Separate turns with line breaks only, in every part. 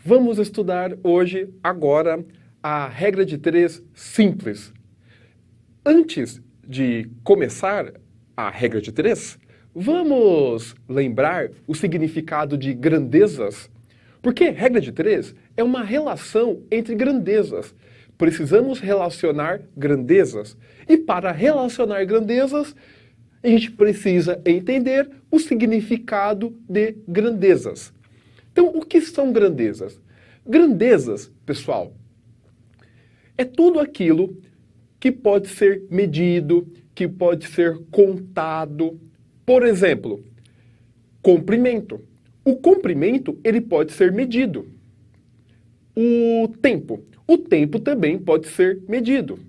Vamos estudar hoje, agora, a regra de 3 simples. Antes de começar a regra de 3, vamos lembrar o significado de grandezas? Porque regra de 3 é uma relação entre grandezas. Precisamos relacionar grandezas. E para relacionar grandezas, a gente precisa entender o significado de grandezas. Então, o que são grandezas? Grandezas, pessoal, é tudo aquilo que pode ser medido, que pode ser contado. Por exemplo, comprimento. O comprimento, ele pode ser medido. O tempo também pode ser medido.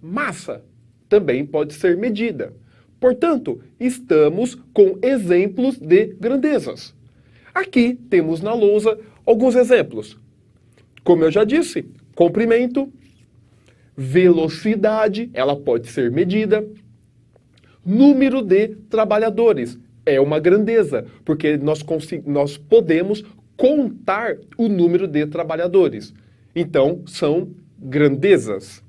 Massa também pode ser medida. Portanto, estamos com exemplos de grandezas. Aqui temos na lousa alguns exemplos. Como eu já disse, comprimento, velocidade, ela pode ser medida. Número de trabalhadores é uma grandeza, porque nós podemos contar o número de trabalhadores. Então, são grandezas.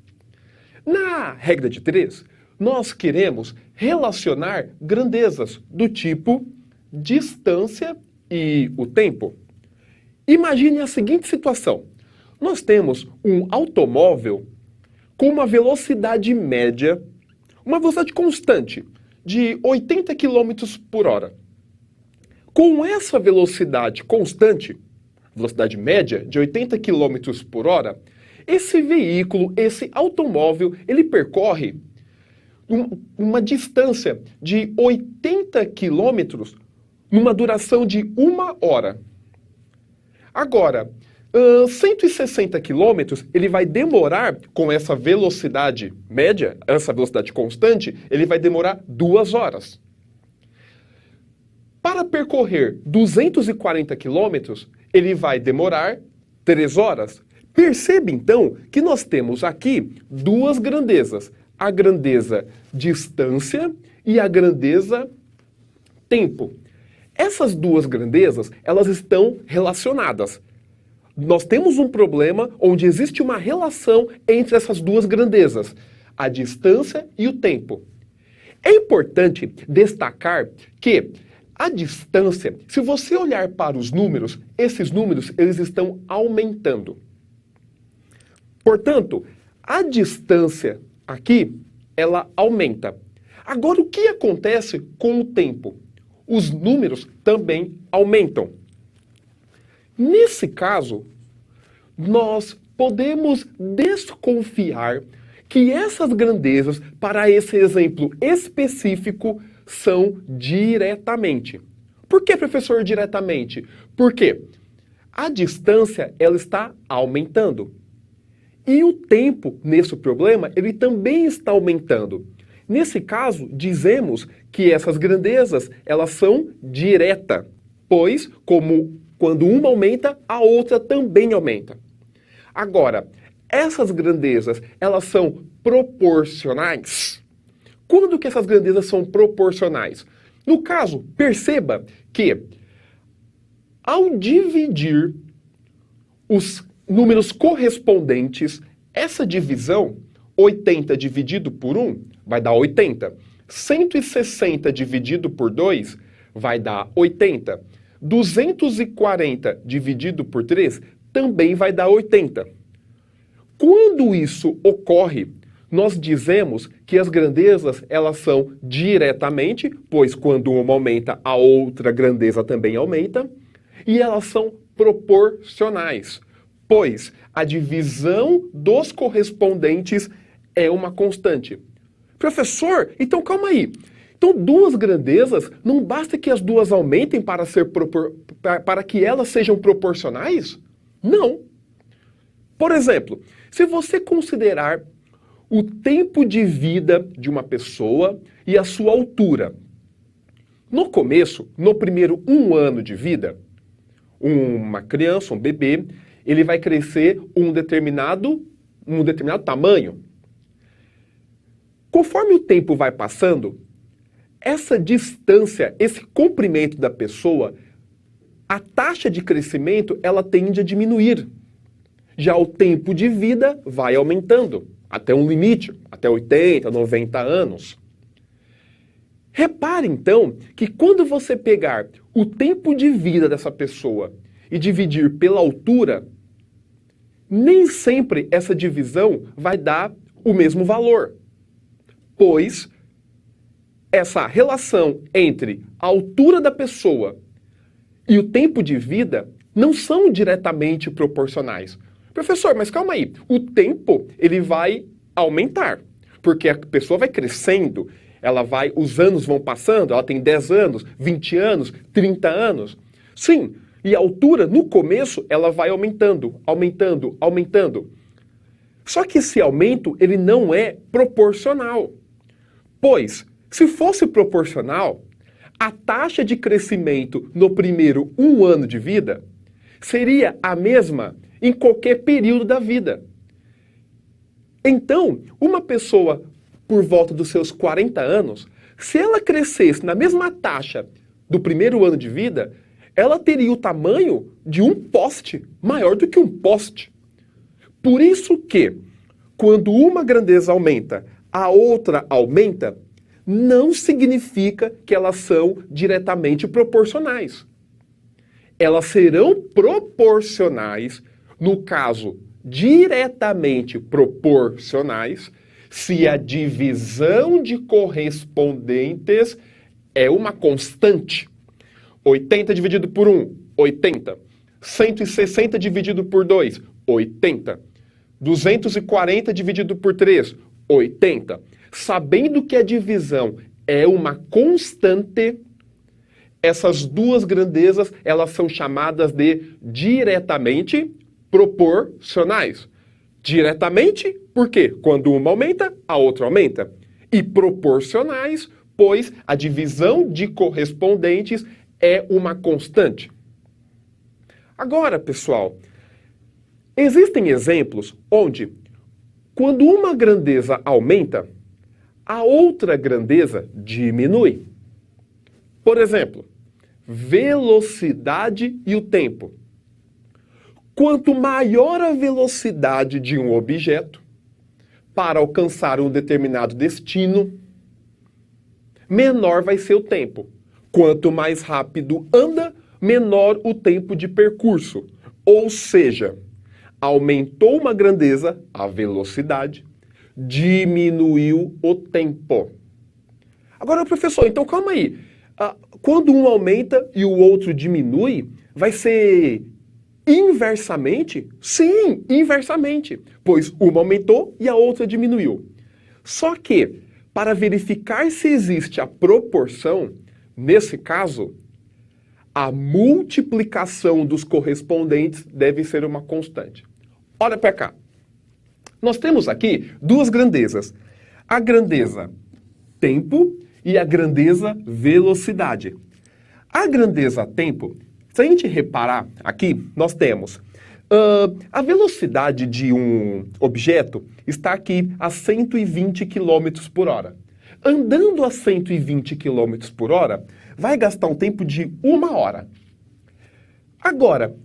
Na regra de 3, nós queremos relacionar grandezas do tipo distância e o tempo. Imagine a seguinte situação. Nós temos um automóvel com uma velocidade média, uma velocidade constante, de 80 km por hora. Com essa velocidade constante, velocidade média de 80 km por hora, esse veículo, esse automóvel, ele percorre uma distância de 80 km numa duração de 1 hora. Agora, 160 km, ele vai demorar, com essa velocidade média, essa velocidade constante, ele vai demorar 2 horas. Para percorrer 240 km, ele vai demorar 3 horas. Percebe, então, que nós temos aqui duas grandezas. A grandeza distância e a grandeza tempo. Essas duas grandezas, elas estão relacionadas. Nós temos um problema onde existe uma relação entre essas duas grandezas, a distância e o tempo. É importante destacar que a distância, se você olhar para os números, esses números eles estão aumentando. Portanto, a distância aqui, ela aumenta. Agora, o que acontece com o tempo? Os números também aumentam. Nesse caso, nós podemos desconfiar que essas grandezas, para esse exemplo específico, são diretamente. Por que, professor, diretamente? Porque a distância ela está aumentando. E o tempo, nesse problema, ele também está aumentando. Nesse caso, dizemos que essas grandezas, elas são diretas, pois, como quando uma aumenta, a outra também aumenta. Agora, essas grandezas, elas são proporcionais? Quando que essas grandezas são proporcionais? No caso, perceba que, ao dividir os números correspondentes, essa divisão, 80 dividido por 1, vai dar 80. 160 dividido por 2, vai dar 80. 240 dividido por 3, também vai dar 80. Quando isso ocorre, nós dizemos que as grandezas, elas são diretamente, pois quando uma aumenta, a outra grandeza também aumenta, e elas são proporcionais, pois a divisão dos correspondentes é uma constante. Professor, então calma aí. Então, duas grandezas, não basta que as duas aumentem para que elas sejam proporcionais? Não. Por exemplo, se você considerar o tempo de vida de uma pessoa e a sua altura. No começo, no primeiro 1 ano de vida, uma criança, um bebê, ele vai crescer um determinado tamanho. Conforme o tempo vai passando, essa distância, esse comprimento da pessoa a taxa de crescimento ela tende a diminuir. Já o tempo de vida vai aumentando, até um limite, até 80, 90 anos. Repare, então, que quando você pegar o tempo de vida dessa pessoa e dividir pela altura, nem sempre essa divisão vai dar o mesmo valor, pois essa relação entre a altura da pessoa e o tempo de vida não são diretamente proporcionais. Professor, mas calma aí, o tempo ele vai aumentar, porque a pessoa vai crescendo, os anos vão passando, ela tem 10 anos, 20 anos, 30 anos. Sim, e a altura, no começo, ela vai aumentando, aumentando, aumentando. Só que esse aumento, ele não é proporcional. Pois, se fosse proporcional, a taxa de crescimento no primeiro 1 ano de vida seria a mesma em qualquer período da vida. Então, uma pessoa por volta dos seus 40 anos, se ela crescesse na mesma taxa do primeiro ano de vida, ela teria o tamanho de um poste, maior do que um poste. Por isso que, quando uma grandeza aumenta, a outra aumenta, não significa que elas são diretamente proporcionais. Elas serão proporcionais, no caso, diretamente proporcionais, se a divisão de correspondentes é uma constante. 80 dividido por 1, 80. 160 dividido por 2, 80. 240 dividido por 3, 80. Sabendo que a divisão é uma constante, essas duas grandezas, elas são chamadas de diretamente proporcionais. Diretamente, por quê? Quando uma aumenta, a outra aumenta. E proporcionais, pois a divisão de correspondentes é uma constante. Agora, pessoal, existem exemplos onde, quando uma grandeza aumenta, a outra grandeza diminui. Por exemplo, velocidade e o tempo. Quanto maior a velocidade de um objeto para alcançar um determinado destino, menor vai ser o tempo. Quanto mais rápido anda, menor o tempo de percurso. Ou seja, aumentou uma grandeza, a velocidade, diminuiu o tempo. Agora, professor, então calma aí. Quando um aumenta e o outro diminui, vai ser inversamente? Sim, inversamente. Pois uma aumentou e a outra diminuiu. Só que, para verificar se existe a proporção, nesse caso, a multiplicação dos correspondentes deve ser uma constante. Olha para cá. Nós temos aqui duas grandezas. A grandeza tempo e a grandeza velocidade. A grandeza tempo, se a gente reparar aqui, nós temos a velocidade de um objeto está aqui a 120 km por hora. Andando a 120 km por hora, vai gastar um tempo de 1 hora. Agora,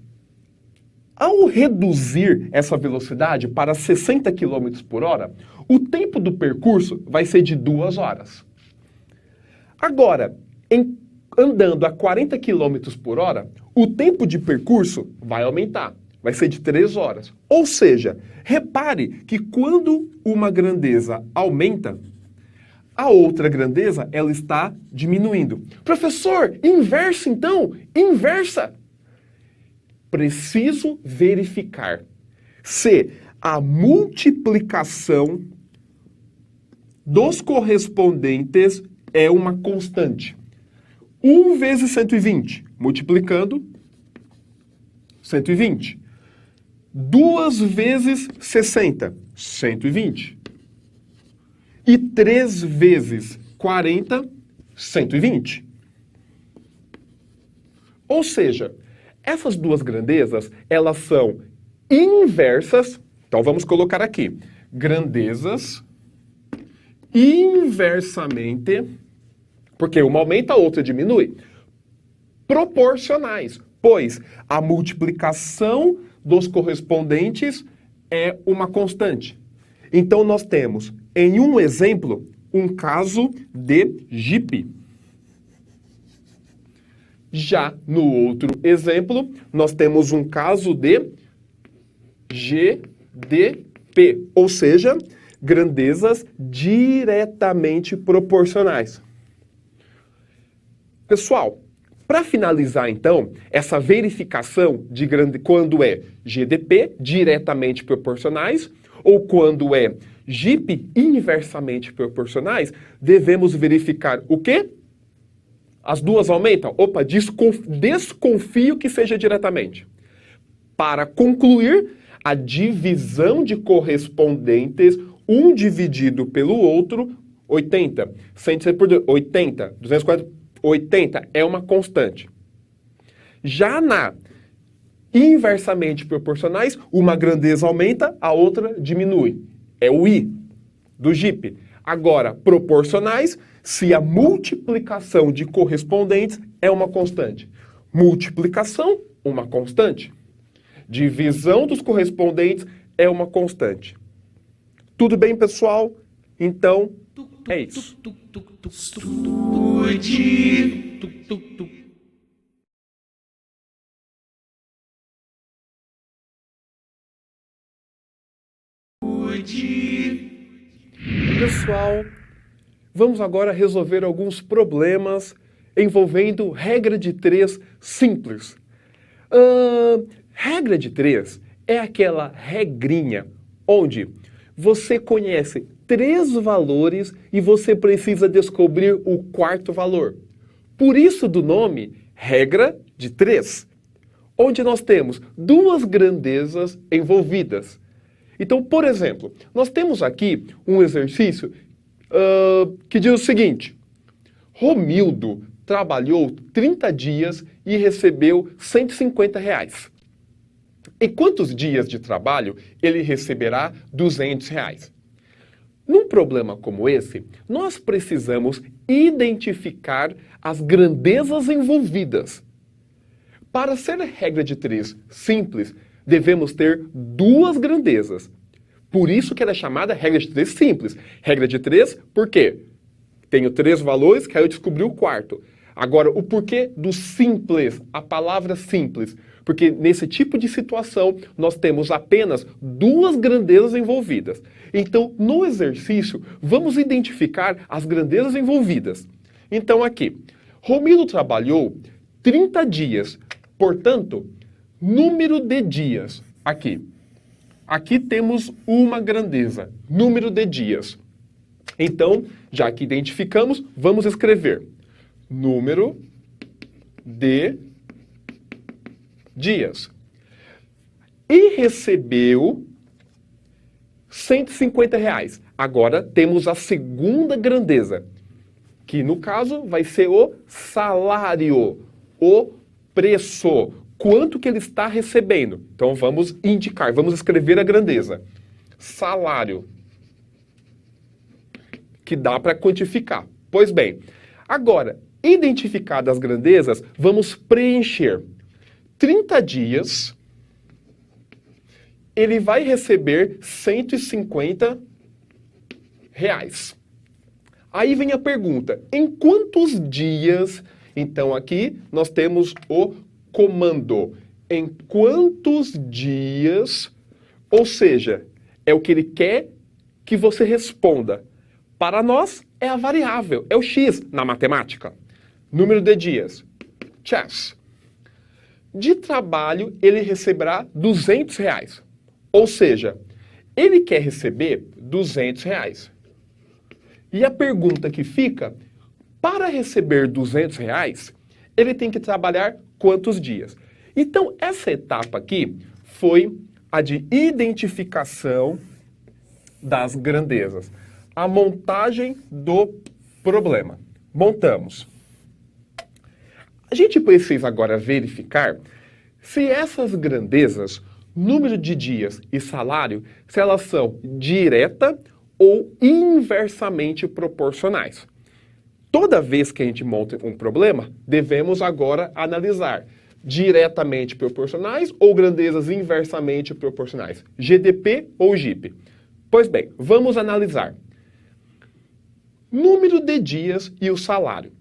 ao reduzir essa velocidade para 60 km por hora, o tempo do percurso vai ser de 2 horas. Agora, andando a 40 km por hora, o tempo de percurso vai aumentar. Vai ser de 3 horas. Ou seja, repare que quando uma grandeza aumenta, a outra grandeza ela está diminuindo. Professor, inverso então? Inversa. Preciso verificar se a multiplicação dos correspondentes é uma constante. 1 vezes 120, multiplicando, 120. 2 vezes 60, 120. E 3 vezes 40, 120. Ou seja, essas duas grandezas, elas são inversas. Então vamos colocar aqui, grandezas inversamente, porque uma aumenta, a outra diminui, proporcionais. Pois a multiplicação dos correspondentes é uma constante. Então, nós temos, em um exemplo, um caso de GIP. Já no outro exemplo, nós temos um caso de GDP, ou seja, grandezas diretamente proporcionais. Pessoal, para finalizar, então, essa verificação de quando é GDP diretamente proporcionais ou quando é GIP inversamente proporcionais, devemos verificar o quê? As duas aumentam? Opa, desconfio que seja diretamente. Para concluir, a divisão de correspondentes, um dividido pelo outro, 80. 100 por 80. 240, 80 é uma constante. Já na inversamente proporcionais, uma grandeza aumenta, a outra diminui. É o I do GIP. Agora, proporcionais, se a multiplicação de correspondentes é uma constante. Multiplicação, uma constante. Divisão dos correspondentes é uma constante. Tudo bem, pessoal? Então, é isso. Pessoal, vamos agora resolver alguns problemas envolvendo regra de 3 simples. Regra de 3 é aquela regrinha onde você conhece 3 valores e você precisa descobrir o 4º valor. Por isso do nome, regra de 3, onde nós temos 2 grandezas envolvidas. Então, por exemplo, nós temos aqui um exercício que diz o seguinte: Romildo trabalhou 30 dias e recebeu R$150. Em quantos dias de trabalho ele receberá R$200? Num problema como esse, nós precisamos identificar as grandezas envolvidas. Para ser regra de 3 simples, devemos ter 2 grandezas. Por isso que ela é chamada regra de 3 simples. Regra de 3, por quê? Tenho 3 valores, quero descobrir o 4º. Agora, o porquê do simples, a palavra simples? Porque nesse tipo de situação, nós temos apenas 2 grandezas envolvidas. Então, no exercício, vamos identificar as grandezas envolvidas. Então, aqui, Romildo trabalhou 30 dias. Portanto, número de dias. Aqui. Aqui temos uma grandeza, número de dias. Então, já que identificamos, vamos escrever número de dias. E recebeu R$150. Agora temos a segunda grandeza, que no caso vai ser o salário, o preço. Quanto que ele está recebendo? Então vamos indicar, vamos escrever a grandeza. Salário. Que dá para quantificar. Pois bem, agora, identificadas as grandezas, vamos preencher. 30 dias, ele vai receber R$150. Aí vem a pergunta, em quantos dias? Então aqui nós temos o comando. Em quantos dias? Ou seja, é o que ele quer que você responda. Para nós, é a variável, é o x na matemática. Número de dias. Chess. De trabalho, ele receberá R$200. Ou seja, ele quer receber R$200. E a pergunta que fica, para receber R$200, ele tem que trabalhar quantos dias? Então, essa etapa aqui foi a de identificação das grandezas. A montagem do problema. Montamos. A gente precisa agora verificar se essas grandezas, número de dias e salário, se elas são direta ou inversamente proporcionais. Toda vez que a gente monta um problema, devemos agora analisar diretamente proporcionais ou grandezas inversamente proporcionais? GDP ou GIP? Pois bem, vamos analisar. Número de dias e o salário.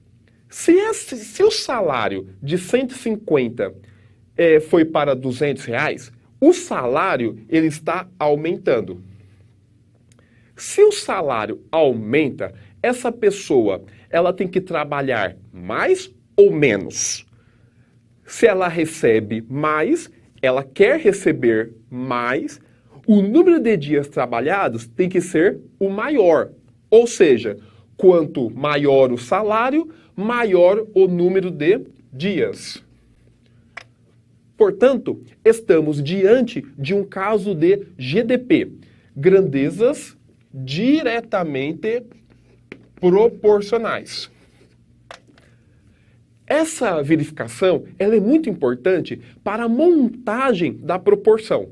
Se o salário de 150 foi para R$ 200, o salário ele está aumentando. Se o salário aumenta, essa pessoa ela tem que trabalhar mais ou menos? Se ela recebe mais, ela quer receber mais, o número de dias trabalhados tem que ser o maior. Ou seja, quanto maior o salário, maior o número de dias. Portanto, estamos diante de um caso de GDP, grandezas diretamente proporcionais. Essa verificação ela é muito importante para a montagem da proporção.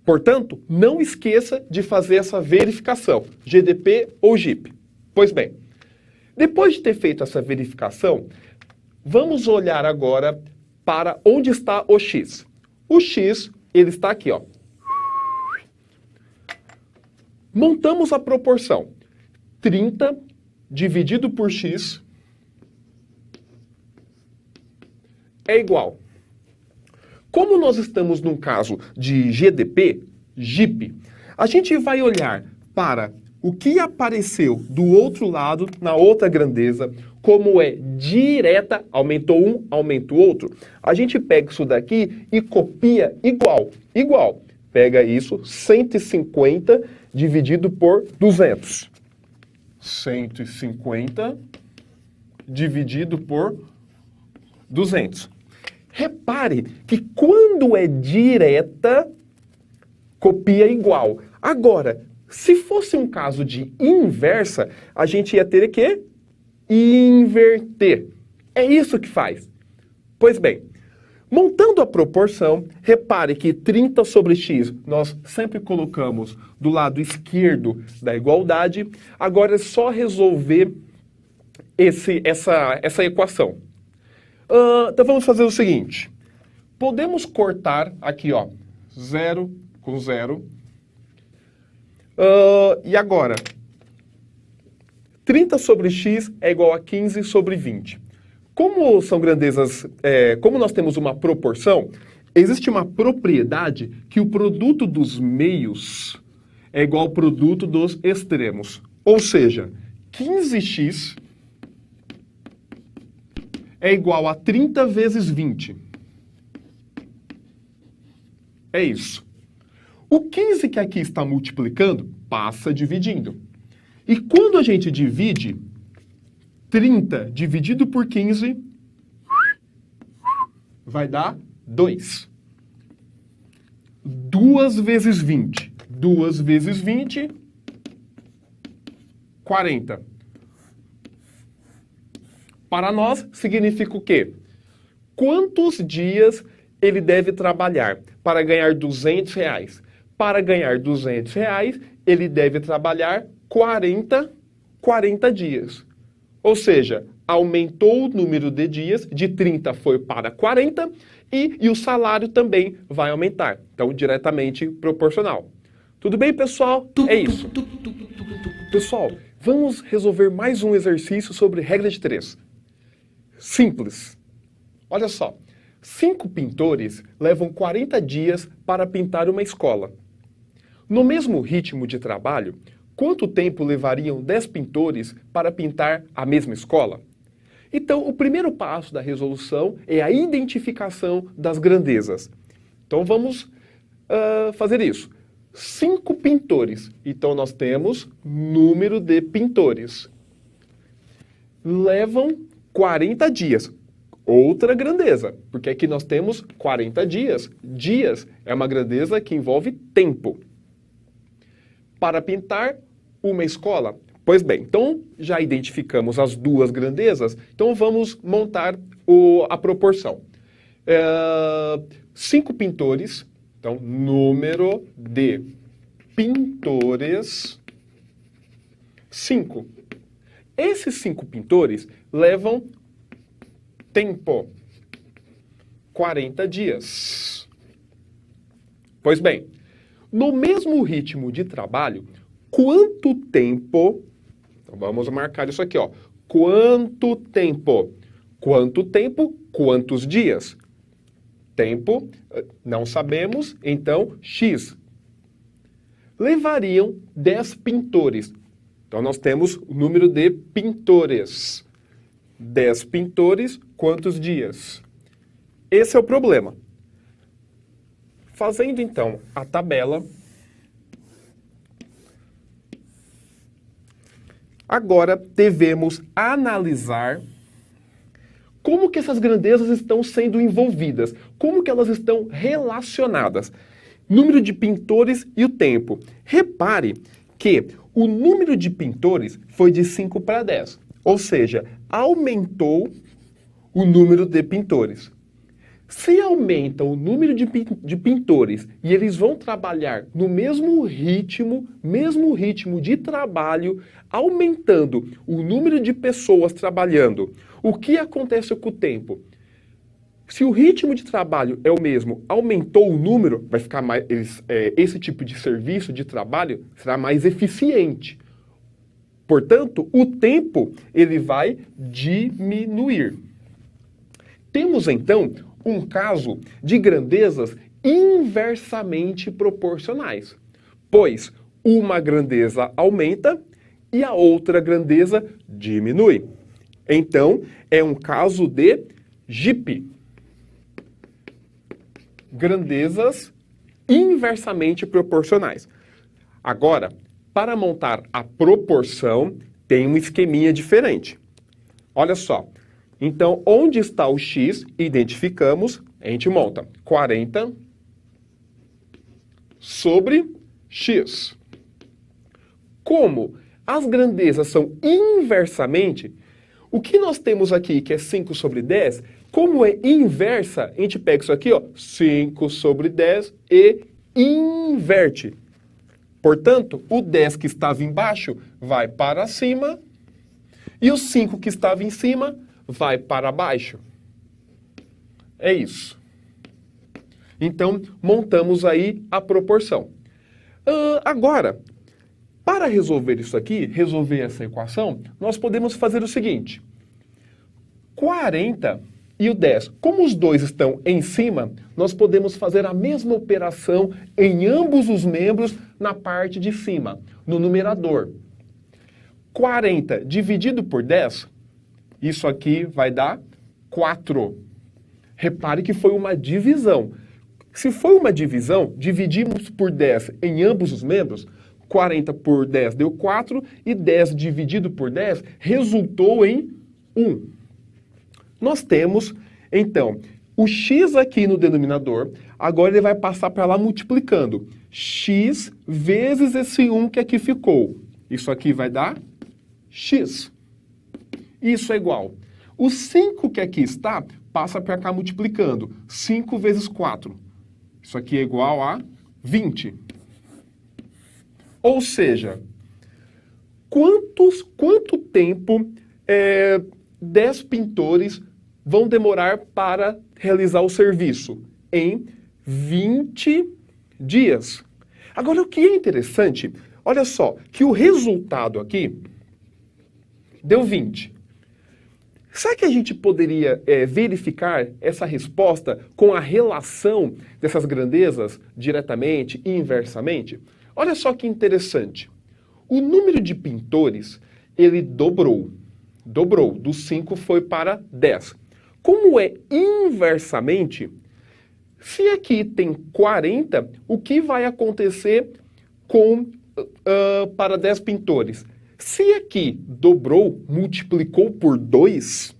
Portanto, não esqueça de fazer essa verificação, GDP ou GIP. Pois bem, depois de ter feito essa verificação, vamos olhar agora para onde está o X. O X, ele está aqui, ó. Montamos a proporção. 30 dividido por X é igual. Como nós estamos num caso de GDP, GIP, a gente vai olhar para o que apareceu do outro lado, na outra grandeza, como é direta, aumentou um, aumenta o outro. A gente pega isso daqui e copia igual. Igual. Pega isso, 150 dividido por 200. 150 dividido por 200. Repare que quando é direta, copia igual. Agora, se fosse um caso de inversa, a gente ia ter que inverter. É isso que faz. Pois bem, montando a proporção, repare que 30 sobre x nós sempre colocamos do lado esquerdo da igualdade. Agora é só resolver essa equação. Então vamos fazer o seguinte. Podemos cortar aqui, ó, 0 com 0. E agora, 30 sobre x é igual a 15 sobre 20. Como são grandezas, como nós temos uma proporção, existe uma propriedade que o produto dos meios é igual ao produto dos extremos. Ou seja, 15x é igual a 30 vezes 20. É isso. O 15 que aqui está multiplicando, passa dividindo. E quando a gente divide, 30 dividido por 15 vai dar 2. 2 vezes 20. 2 vezes 20, 40. Para nós, significa o quê? Quantos dias ele deve trabalhar para ganhar R$200? Para ganhar R$200, ele deve trabalhar 40 dias. Ou seja, aumentou o número de dias, de 30 foi para 40, e o salário também vai aumentar. Então, diretamente proporcional. Tudo bem, pessoal? É isso. Pessoal, vamos resolver mais um exercício sobre regra de 3. Simples. Olha só. 5 pintores levam 40 dias para pintar uma escola. No mesmo ritmo de trabalho, quanto tempo levariam 10 pintores para pintar a mesma escola? Então, o primeiro passo da resolução é a identificação das grandezas. Então, vamos fazer isso. 5 pintores. Então, nós temos número de pintores. Levam 40 dias. Outra grandeza, porque aqui nós temos 40 dias. Dias é uma grandeza que envolve tempo. Para pintar uma escola. Pois bem, então já identificamos as duas grandezas, então vamos montar a proporção. 5 pintores, então número de pintores, 5. Esses 5 pintores levam tempo. 40 dias. Pois bem, no mesmo ritmo de trabalho, quanto tempo... Então vamos marcar isso aqui, ó. Quanto tempo? Quanto tempo? Quantos dias? Tempo, não sabemos, então X. Levariam 10 pintores. Então nós temos o número de pintores. 10 pintores, quantos dias? Esse é o problema. Fazendo então a tabela, agora devemos analisar como que essas grandezas estão sendo envolvidas, como que elas estão relacionadas. Número de pintores e o tempo. Repare que o número de pintores foi de 5 para 10, ou seja, aumentou o número de pintores. Se aumenta o número de pintores e eles vão trabalhar no mesmo ritmo de trabalho, aumentando o número de pessoas trabalhando, o que acontece com o tempo? Se o ritmo de trabalho é o mesmo, aumentou o número, vai ficar mais, esse tipo de serviço, de trabalho, será mais eficiente. Portanto, o tempo ele vai diminuir. Temos então um caso de grandezas inversamente proporcionais, pois uma grandeza aumenta e a outra grandeza diminui. Então, é um caso de GIP. Grandezas inversamente proporcionais. Agora, para montar a proporção, tem um esqueminha diferente. Olha só. Então, onde está o X, identificamos, a gente monta 40 sobre X. Como as grandezas são inversamente, o que nós temos aqui, que é 5 sobre 10, como é inversa, a gente pega isso aqui, ó, 5 sobre 10 e inverte. Portanto, o 10 que estava embaixo vai para cima e o 5 que estava em cima vai para baixo. É isso. Então, montamos aí a proporção. Agora, para resolver isso aqui, resolver essa equação, nós podemos fazer o seguinte. 40 e o 10. Como os dois estão em cima, nós podemos fazer a mesma operação em ambos os membros na parte de cima, no numerador. 40 dividido por 10, isso aqui vai dar 4. Repare que foi uma divisão. Se foi uma divisão, dividimos por 10 em ambos os membros, 40 por 10 deu 4, e 10 dividido por 10 resultou em 1. Nós temos, então, o x aqui no denominador, agora ele vai passar para lá multiplicando. X vezes esse 1 que aqui ficou. Isso aqui vai dar x. Isso é igual. O 5 que aqui está, passa para cá multiplicando. 5 vezes 4. Isso aqui é igual a 20. Ou seja, quanto tempo 10 pintores vão demorar para realizar o serviço? Em 20 dias. Agora, o que é interessante, olha só, que o resultado aqui deu 20. Será que a gente poderia verificar essa resposta com a relação dessas grandezas diretamente e inversamente? Olha só que interessante. O número de pintores, ele dobrou. Dobrou. Do 5 foi para 10. Como é inversamente, se aqui tem 40, o que vai acontecer para 10 pintores? Se aqui dobrou, multiplicou por 2,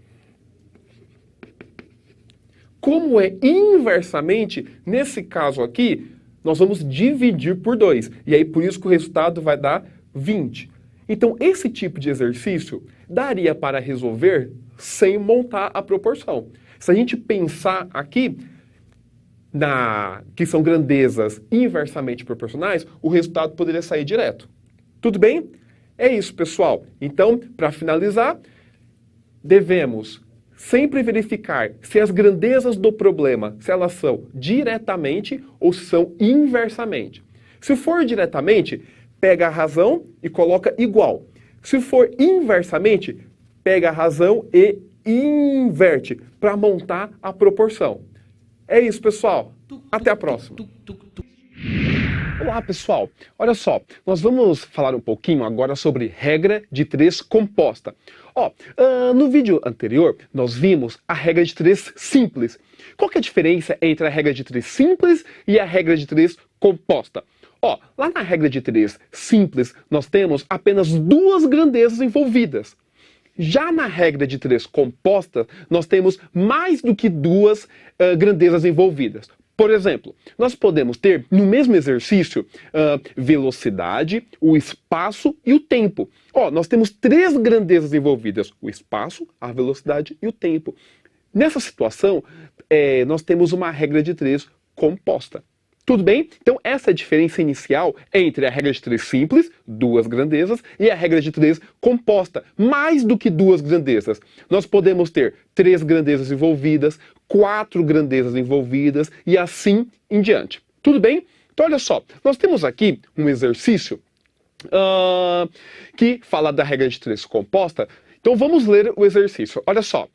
como é inversamente, nesse caso aqui, nós vamos dividir por 2. E aí, por isso que o resultado vai dar 20. Então, esse tipo de exercício daria para resolver sem montar a proporção. Se a gente pensar aqui, que são grandezas inversamente proporcionais, o resultado poderia sair direto. Tudo bem? É isso, pessoal. Então, para finalizar, devemos sempre verificar se as grandezas do problema, se elas são diretamente ou se são inversamente. Se for diretamente, pega a razão e coloca igual. Se for inversamente, pega a razão e inverte para montar a proporção. É isso, pessoal. Até a próxima. Olá, pessoal. Olha só, nós vamos falar um pouquinho agora sobre regra de 3 composta. No vídeo anterior, nós vimos a regra de 3 simples. Qual que é a diferença entre a regra de 3 simples e a regra de 3 composta? Lá na regra de 3 simples, nós temos apenas 2 grandezas envolvidas. Já na regra de 3 composta, nós temos mais do que 2 grandezas envolvidas. Por exemplo, nós podemos ter no mesmo exercício velocidade, o espaço e o tempo. Nós temos 3 grandezas envolvidas: o espaço, a velocidade e o tempo. Nessa situação, nós temos uma regra de 3 composta. Tudo bem? Então, essa é a diferença inicial entre a regra de 3 simples, 2 grandezas, e a regra de 3 composta, mais do que 2 grandezas. Nós podemos ter 3 grandezas envolvidas, 4 grandezas envolvidas e assim em diante. Tudo bem? Então, olha só, nós temos aqui um exercício que fala da regra de 3 composta. Então, vamos ler o exercício. Olha só.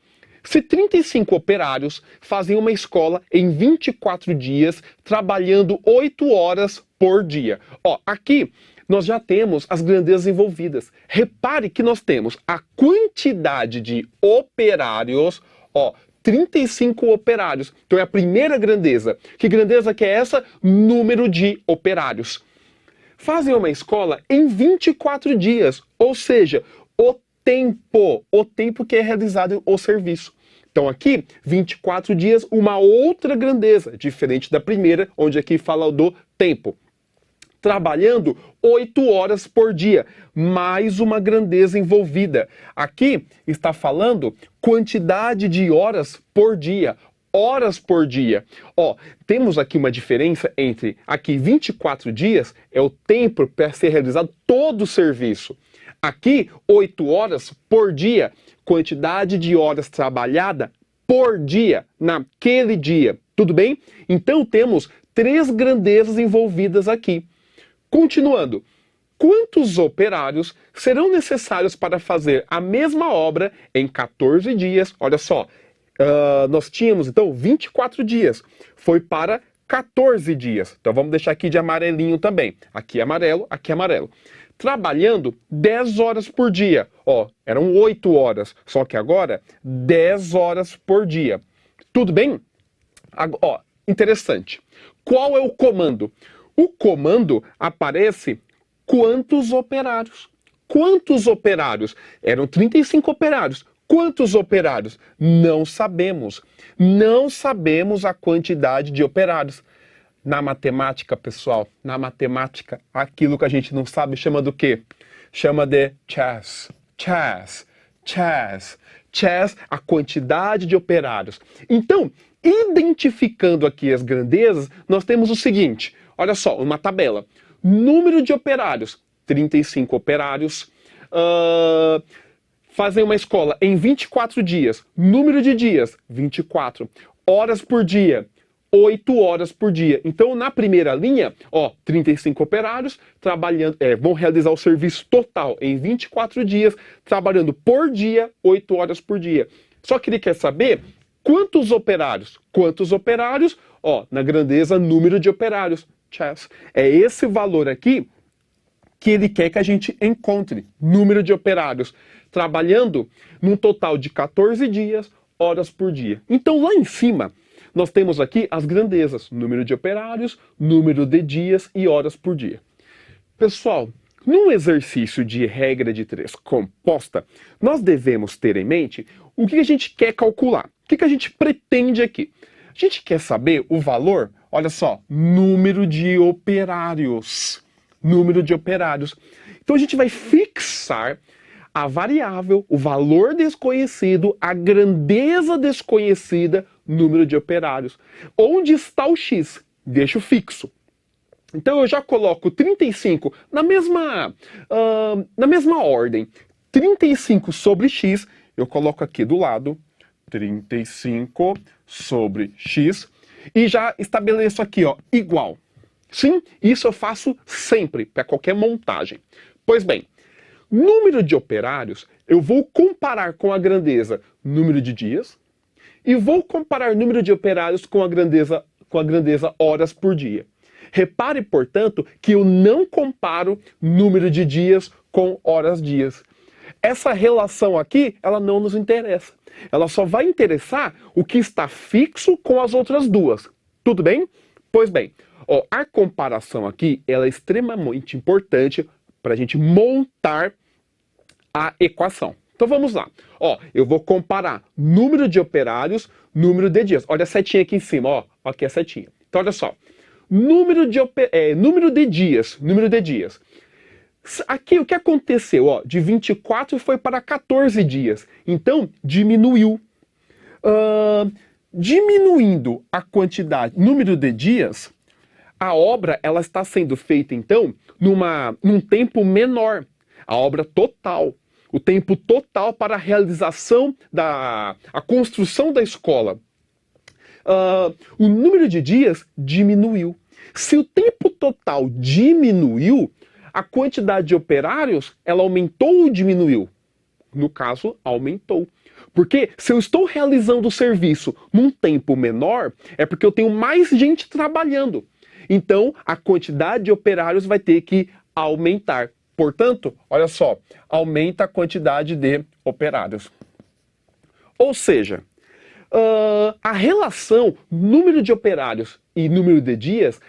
Se 35 operários fazem uma escola em 24 dias, trabalhando 8 horas por dia. Aqui nós já temos as grandezas envolvidas. Repare que nós temos a quantidade de operários, 35 operários. Então é a primeira grandeza. Que grandeza que é essa? Número de operários. Fazem uma escola em 24 dias, ou seja, o tempo que é realizado o serviço. Então aqui, 24 dias, uma outra grandeza, diferente da primeira, onde aqui fala do tempo. Trabalhando 8 horas por dia, mais uma grandeza envolvida. Aqui está falando quantidade de horas por dia. Horas por dia. Temos aqui uma diferença entre aqui 24 dias é o tempo para ser realizado todo o serviço. Aqui, 8 horas por dia, quantidade de horas trabalhada por dia, naquele dia. Tudo bem? Então, temos 3 grandezas envolvidas aqui. Continuando, quantos operários serão necessários para fazer a mesma obra em 14 dias? Olha só, nós tínhamos, então, 24 dias. Foi para 14 dias. Então, vamos deixar aqui de amarelinho também. Aqui é amarelo, aqui é amarelo. Trabalhando 10 horas por dia. Eram 8 horas, só que agora 10 horas por dia. Tudo bem? Interessante. Qual é o comando? O comando aparece quantos operários. Quantos operários? Eram 35 operários. Quantos operários? Não sabemos. Não sabemos a quantidade de operários. Na matemática, pessoal, na matemática, aquilo que a gente não sabe chama do quê? Chama de chess. Chess. Chess. Chess, a quantidade de operários. Então, identificando aqui as grandezas, nós temos o seguinte. Olha só, uma tabela. Número de operários, 35 operários. Fazem uma escola em 24 dias. Número de dias, 24. Horas por dia, 8 horas por dia. Então, na primeira linha, 35 operários trabalhando, vão realizar o serviço total em 24 dias, trabalhando por dia, 8 horas por dia. Só que ele quer saber quantos operários. Quantos operários? Na grandeza, número de operários. Chess. É esse valor aqui que ele quer que a gente encontre. Número de operários. Trabalhando num total de 14 dias, horas por dia. Então, lá em cima, nós temos aqui as grandezas, número de operários, número de dias e horas por dia. Pessoal, num exercício de regra de 3 composta, nós devemos ter em mente o que a gente quer calcular, o que a gente pretende aqui. A gente quer saber o valor, olha só, número de operários. Número de operários. Então a gente vai fixar a variável, o valor desconhecido, a grandeza desconhecida, número de operários. Onde está o x? Deixo fixo. Então eu já coloco 35 na mesma ordem. 35 sobre x, eu coloco aqui do lado 35 sobre x. E já estabeleço aqui, ó, igual. Sim, isso eu faço sempre, para qualquer montagem. Pois bem, número de operários, eu vou comparar com a grandeza número de dias e vou comparar número de operários com a grandeza horas por dia. Repare, portanto, que eu não comparo número de dias com horas-dias. Essa relação aqui, ela não nos interessa. Ela só vai interessar o que está fixo com as outras duas. Tudo bem? Pois bem, ó, a comparação aqui ela é extremamente importante para a gente montar a equação. Então vamos lá. Ó, eu vou comparar número de operários, número de dias. Olha a setinha aqui em cima, ó. Aqui a setinha. Então olha só. Número de dias. Aqui o que aconteceu? Ó, de 24 foi para 14 dias. Então diminuiu. Diminuindo a quantidade, número de dias, a obra ela está sendo feita então num tempo menor. A obra total. O tempo total para a realização a construção da escola. O número de dias diminuiu. Se o tempo total diminuiu, a quantidade de operários, ela aumentou ou diminuiu? No caso, aumentou. Porque se eu estou realizando o serviço num tempo menor, é porque eu tenho mais gente trabalhando. Então, a quantidade de operários vai ter que aumentar. Portanto, olha só, aumenta a quantidade de operários. Ou seja, a relação número de operários e número de dias,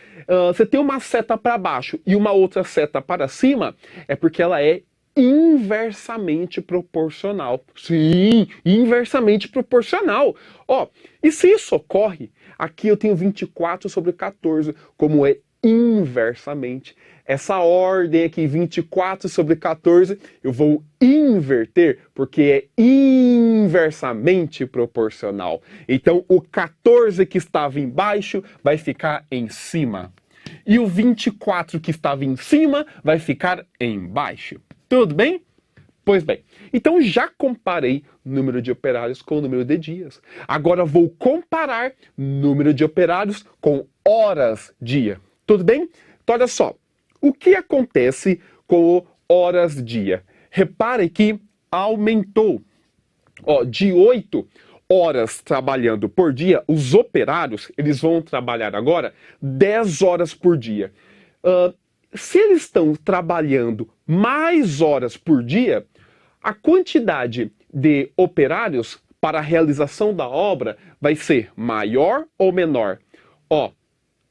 você tem uma seta para baixo e uma outra seta para cima, é porque ela é inversamente proporcional. Sim, inversamente proporcional. Ó, e se isso ocorre, aqui eu tenho 24 sobre 14, como é inversamente. Essa ordem aqui, 24 sobre 14, eu vou inverter, porque é inversamente proporcional. Então, o 14 que estava embaixo vai ficar em cima. E o 24 que estava em cima vai ficar embaixo. Tudo bem? Pois bem, então já comparei número de operários com o número de dias. Agora vou comparar número de operários com horas-dia. Tudo bem? Então olha só, o que acontece com o horas-dia? Repare que aumentou. Ó, de 8 horas trabalhando por dia, os operários, eles vão trabalhar agora 10 horas por dia. Se eles estão trabalhando mais horas por dia, a quantidade de operários para a realização da obra vai ser maior ou menor? Ó,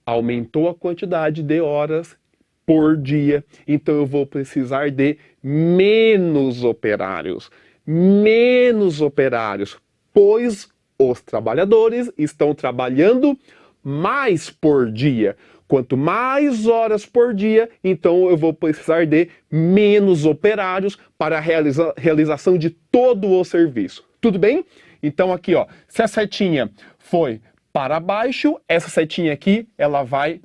aumentou a quantidade de horas por dia, então eu vou precisar de menos operários. Menos operários, pois os trabalhadores estão trabalhando mais por dia. Quanto mais horas por dia, então eu vou precisar de menos operários para a realização de todo o serviço. Tudo bem? Então aqui, ó, se a setinha foi para baixo, essa setinha aqui, ela vai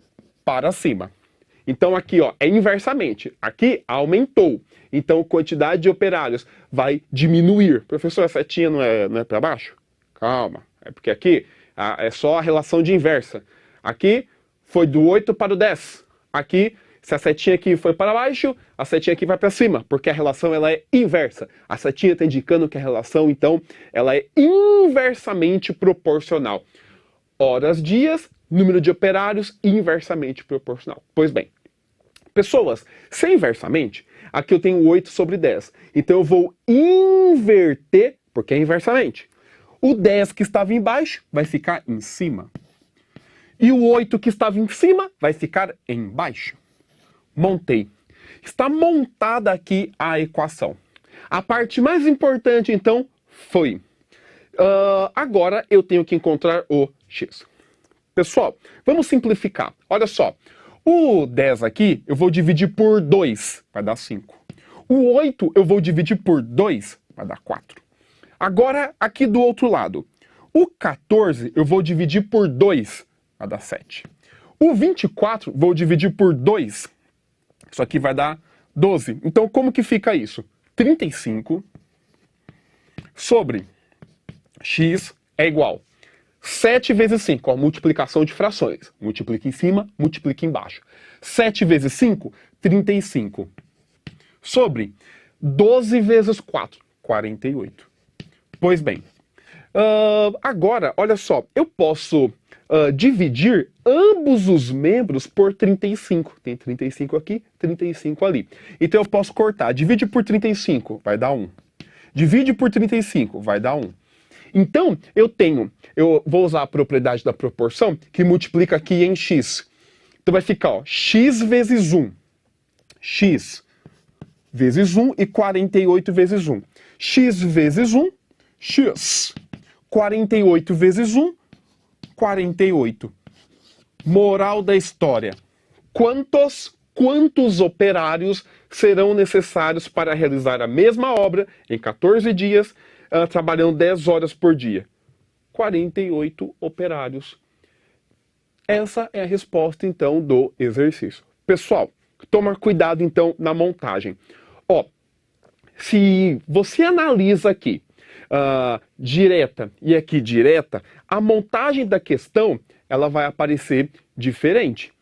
para cima. Então aqui, ó, é inversamente. Aqui aumentou. Então a quantidade de operários vai diminuir. Professor, a setinha não é para baixo? Calma. É porque aqui é só a relação de inversa. Aqui foi do 8 para o 10. Aqui, se a setinha aqui foi para baixo, a setinha aqui vai para cima, porque a relação ela é inversa. A setinha está indicando que a relação, então, ela é inversamente proporcional. Horas, dias, número de operários, inversamente proporcional. Pois bem, pessoas, se é inversamente, aqui eu tenho 8 sobre 10. Então eu vou inverter, porque é inversamente. O 10 que estava embaixo vai ficar em cima. E o 8 que estava em cima vai ficar embaixo. Montei. Está montada aqui a equação. A parte mais importante, então, foi... agora eu tenho que encontrar o x. Pessoal, vamos simplificar. Olha só. O 10 aqui eu vou dividir por 2, vai dar 5. O 8 eu vou dividir por 2, vai dar 4. Agora, aqui do outro lado. O 14 eu vou dividir por 2, vai dar 7. O 24 vou dividir por 2. Isso aqui vai dar 12. Então, como que fica isso? 35 sobre x é igual 7 vezes 5, ó, multiplicação de frações. Multiplica em cima, multiplica embaixo. 7 vezes 5, 35. Sobre 12 vezes 4, 48. Pois bem, agora, olha só, eu posso dividir ambos os membros por 35. Tem 35 aqui, 35 ali. Então eu posso cortar. Divide por 35, vai dar 1. Divide por 35, vai dar 1. Então, eu vou usar a propriedade da proporção, que multiplica aqui em x. Então vai ficar, ó, x vezes 1. X vezes 1 e 48 vezes 1. X vezes 1, x. 48 vezes 1, 48. Moral da história. Quantos operários serão necessários para realizar a mesma obra em 14 dias, trabalhando 10 horas por dia? 48 operários. Essa é a resposta, então, do exercício. Pessoal, toma cuidado, então, na montagem. Ó, se você analisa aqui direta e aqui direta, a montagem da questão ela vai aparecer diferente.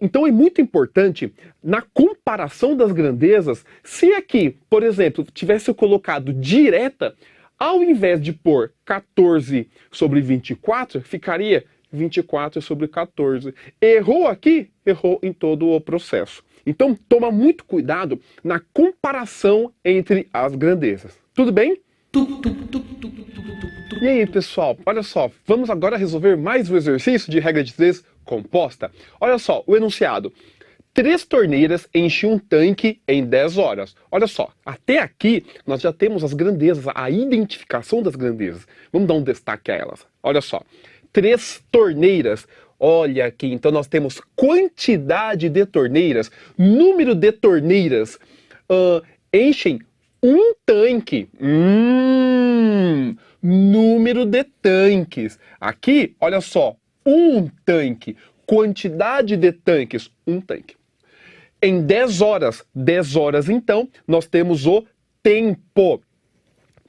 Então é muito importante, na comparação das grandezas, se aqui, por exemplo, tivesse colocado direta, ao invés de pôr 14 sobre 24, ficaria 24 sobre 14. Errou aqui, errou em todo o processo. Então toma muito cuidado na comparação entre as grandezas. Tudo bem? E aí, pessoal, olha só, vamos agora resolver mais um exercício de regra de 3 composta. Olha só, o enunciado. 3 torneiras enchem um tanque em 10 horas. Olha só, até aqui nós já temos as grandezas, a identificação das grandezas. Vamos dar um destaque a elas. Olha só, 3 torneiras. Olha aqui, então nós temos quantidade de torneiras, número de torneiras, enchem um tanque. Número de tanques. Aqui, olha só, um tanque. Quantidade de tanques, um tanque. Em 10 horas, 10 horas então, nós temos o tempo.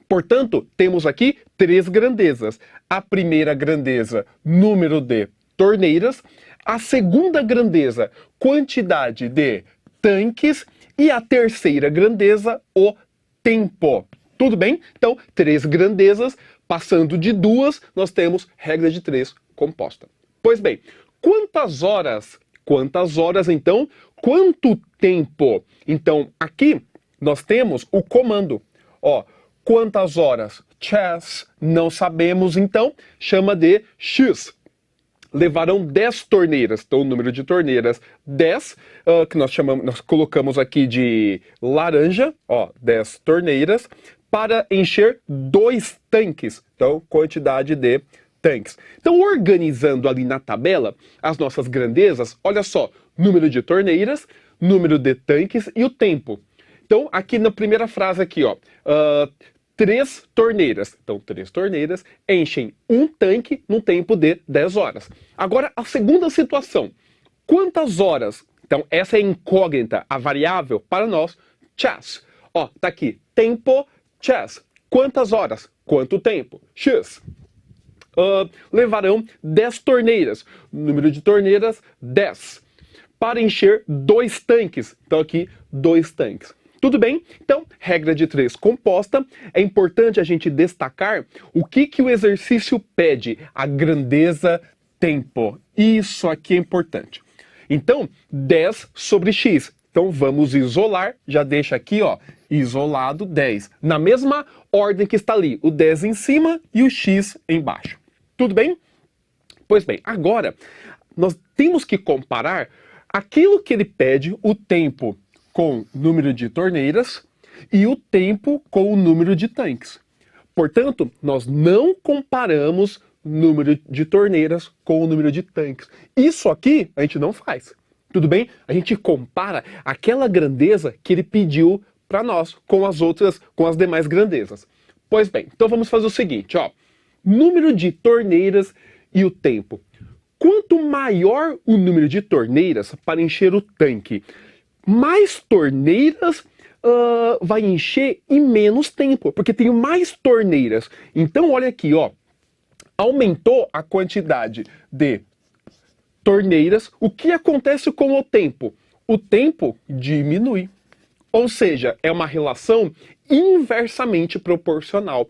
Portanto, temos aqui 3 grandezas. A primeira grandeza, número de torneiras. A segunda grandeza, quantidade de tanques. E a terceira grandeza, o tempo. Tudo bem? Então, 3 grandezas, passando de 2, nós temos regra de 3 composta. Pois bem, quantas horas? Quantas horas, então? Quanto tempo? Então, aqui nós temos o comando. Ó, quantas horas? Chess. Não sabemos, então, chama de x. Levarão 10 torneiras. Então, o número de torneiras 10, que nós colocamos aqui de laranja, ó, 10 torneiras, para encher 2 tanques. Então, quantidade de tanques. Então, organizando ali na tabela as nossas grandezas, olha só, número de torneiras, número de tanques e o tempo. Então, aqui na primeira frase aqui, ó, 3 torneiras. Então, 3 torneiras enchem um tanque no tempo de 10 horas. Agora, a segunda situação. Quantas horas? Então, essa é incógnita, a variável para nós, chess. Ó, tá aqui, tempo, chess. Quantas horas? Quanto tempo? X. Levarão 10 torneiras. Número de torneiras, 10. Para encher 2 tanques. Então, aqui, 2 tanques. Tudo bem? Então, regra de 3 composta. É importante a gente destacar o que o exercício pede. A grandeza tempo. Isso aqui é importante. Então, 10 sobre x. Então, vamos isolar. Já deixa aqui, ó, isolado 10. Na mesma ordem que está ali. O 10 em cima e o x embaixo. Tudo bem? Pois bem, agora, nós temos que comparar aquilo que ele pede, o tempo com o número de torneiras e o tempo com o número de tanques. Portanto, nós não comparamos o número de torneiras com o número de tanques. Isso aqui a gente não faz. Tudo bem? A gente compara aquela grandeza que ele pediu para nós com as demais grandezas. Pois bem, então vamos fazer o seguinte, ó. Número de torneiras e o tempo. Quanto maior o número de torneiras para encher o tanque, mais torneiras vai encher em menos tempo, porque tenho mais torneiras. Então, olha aqui, ó, aumentou a quantidade de torneiras, o que acontece com o tempo? O tempo diminui. Ou seja, é uma relação inversamente proporcional.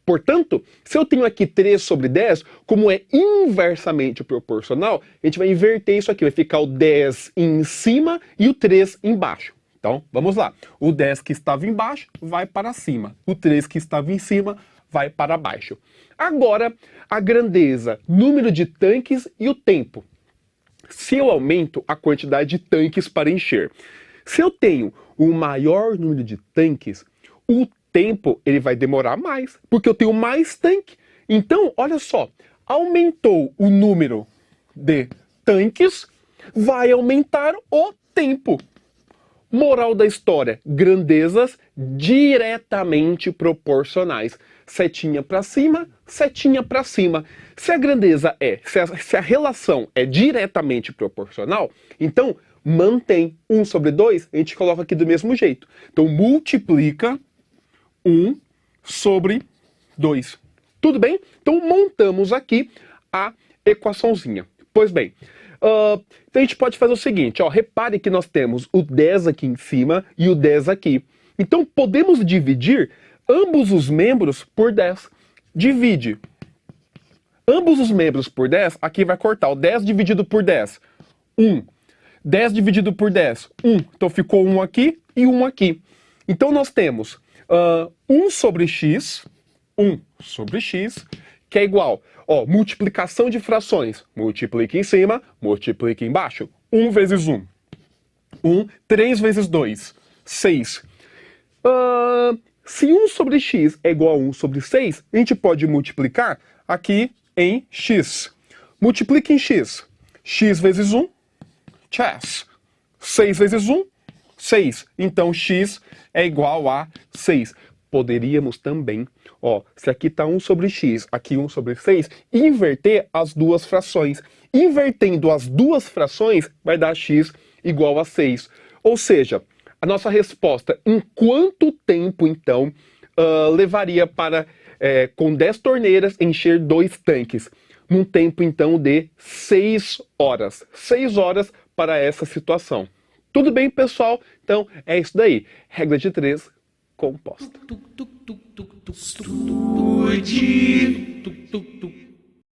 Portanto, se eu tenho aqui 3/10, como é inversamente proporcional, a gente vai inverter isso aqui. Vai ficar o 10 em cima e o 3 embaixo. Então, vamos lá. O 10 que estava embaixo vai para cima. O 3 que estava em cima vai para baixo. Agora, a grandeza, número de tanques e o tempo. Se eu aumento a quantidade de tanques para encher, se eu tenho o maior número de tanques, o tempo ele vai demorar mais, porque eu tenho mais tanque. Então, olha só, aumentou o número de tanques, vai aumentar o tempo. Moral da história, grandezas diretamente proporcionais. Setinha para cima, setinha para cima. Se a grandeza se a relação é diretamente proporcional, então mantém 1/2, a gente coloca aqui do mesmo jeito. Então multiplica 1/2. Tudo bem? Então montamos aqui a equaçãozinha. Pois bem, então a gente pode fazer o seguinte, ó, repare que nós temos o 10 aqui em cima e o 10 aqui. Então podemos dividir ambos os membros por 10. Divide ambos os membros por 10, aqui vai cortar o 10 dividido por 10, 1. 10 dividido por 10, 1. Então ficou 1 aqui e 1 aqui. Então nós temos 1/x, 1/x, que é igual, ó, multiplicação de frações. Multiplica em cima, multiplica embaixo. 1 vezes 1. 1, 3 vezes 2, 6. Se 1/x é igual a 1/6, a gente pode multiplicar aqui em x. Multiplica em x. X vezes 1, chess. 6 vezes 1, 6. Então x é igual a 6. Poderíamos também, ó, se aqui está 1/x, aqui 1/6, inverter as duas frações. Invertendo as duas frações, vai dar x igual a 6. Ou seja, a nossa resposta, em quanto tempo, então, levaria para, com 10 torneiras, encher 2 tanques? Num tempo, então, de 6 horas. 6 horas para essa situação. Tudo bem, pessoal? Então, é isso daí. Regra de 3 composta.